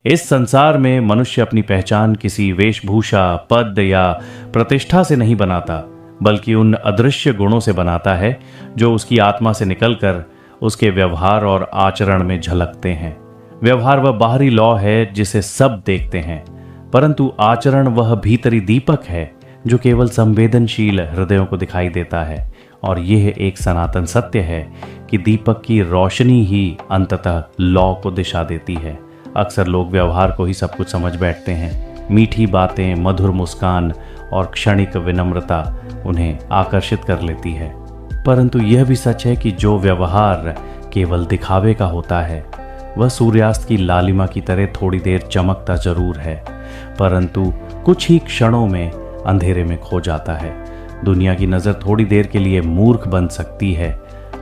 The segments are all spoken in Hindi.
इस संसार में मनुष्य अपनी पहचान किसी वेशभूषा, पद या प्रतिष्ठा से नहीं बनाता, बल्कि उन अदृश्य गुणों से बनाता है जो उसकी आत्मा से निकलकर उसके व्यवहार और आचरण में झलकते हैं। व्यवहार वह बाहरी लौ है जिसे सब देखते हैं, परंतु आचरण वह भीतरी दीपक है जो केवल संवेदनशील हृदयों को दिखाई देता है। और यह एक सनातन सत्य है कि दीपक की रोशनी ही अंततः लौ को दिशा देती है। अक्सर लोग व्यवहार को ही सब कुछ समझ बैठते हैं। मीठी बातें, मधुर मुस्कान और क्षणिक विनम्रता उन्हें आकर्षित कर लेती है, परंतु यह भी सच है कि जो व्यवहार केवल दिखावे का होता है वह सूर्यास्त की लालिमा की तरह थोड़ी देर चमकता जरूर है, परंतु कुछ ही क्षणों में अंधेरे में खो जाता है। दुनिया की नज़र थोड़ी देर के लिए मूर्ख बन सकती है,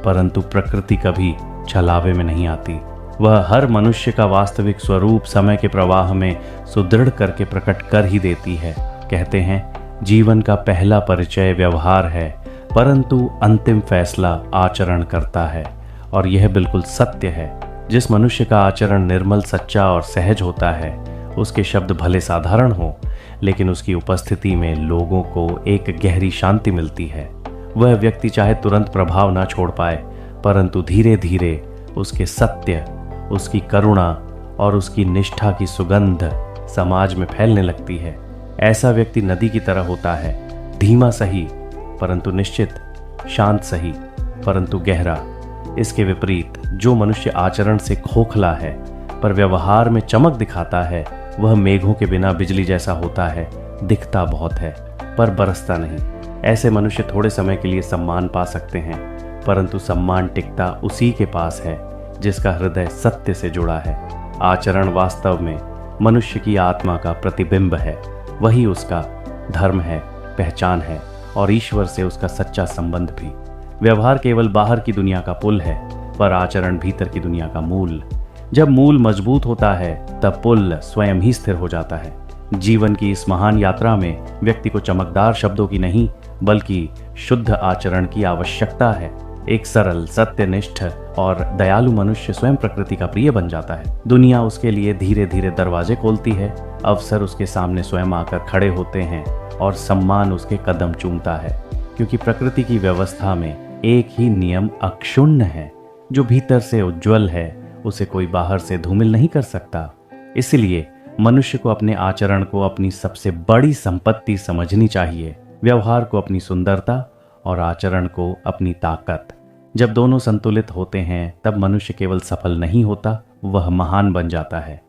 परंतु प्रकृति कभी छलावे में नहीं आती। वह हर मनुष्य का वास्तविक स्वरूप समय के प्रवाह में सुदृढ़ करके प्रकट कर ही देती है। कहते हैं जीवन का पहला परिचय व्यवहार है, परंतु अंतिम फैसला आचरण करता है। और यह बिल्कुल सत्य है। जिस मनुष्य का आचरण निर्मल, सच्चा और सहज होता है, उसके शब्द भले साधारण हो, लेकिन उसकी उपस्थिति में लोगों को एक गहरी शांति मिलती है। वह व्यक्ति चाहे तुरंत प्रभाव ना छोड़ पाए, परंतु धीरे धीरे उसके सत्य, उसकी करुणा और उसकी निष्ठा की सुगंध समाज में फैलने लगती है। ऐसा व्यक्ति नदी की तरह होता है, धीमा सही परंतु निश्चित, शांत सही परंतु गहरा। इसके विपरीत जो मनुष्य आचरण से खोखला है पर व्यवहार में चमक दिखाता है, वह मेघों के बिना बिजली जैसा होता है, दिखता बहुत है पर बरसता नहीं। ऐसे मनुष्य थोड़े समय के लिए सम्मान पा सकते हैं, परंतु सम्मान टिकता उसी के पास है जिसका हृदय सत्य से जुड़ा है। आचरण वास्तव में मनुष्य की आत्मा का प्रतिबिंब है। वही उसका धर्म है, पहचान है और ईश्वर से उसका सच्चा संबंध भी। व्यवहार केवल बाहर की दुनिया का पुल है, पर आचरण भीतर की दुनिया का मूल। जब मूल मजबूत होता है तब पुल स्वयं ही स्थिर हो जाता है। जीवन की इस महान यात्रा में व्यक्ति को चमकदार शब्दों की नहीं, बल्कि शुद्ध आचरण की आवश्यकता है। एक सरल, सत्यनिष्ठ और दयालु मनुष्य स्वयं प्रकृति का प्रिय बन जाता है। दुनिया उसके लिए धीरे धीरे दरवाजे खोलती है, अवसर उसके सामने स्वयं आकर खड़े होते हैं और सम्मान उसके कदम चूमता है, क्योंकि प्रकृति की व्यवस्था में एक ही नियम अक्षुण्ण है। जो भीतर से उज्जवल है उसे कोई बाहर से धूमिल नहीं कर सकता। इसलिए मनुष्य को अपने आचरण को अपनी सबसे बड़ी संपत्ति समझनी चाहिए। व्यवहार को अपनी सुंदरता और आचरण को अपनी ताकत। जब दोनों संतुलित होते हैं तब मनुष्य केवल सफल नहीं होता, वह महान बन जाता है।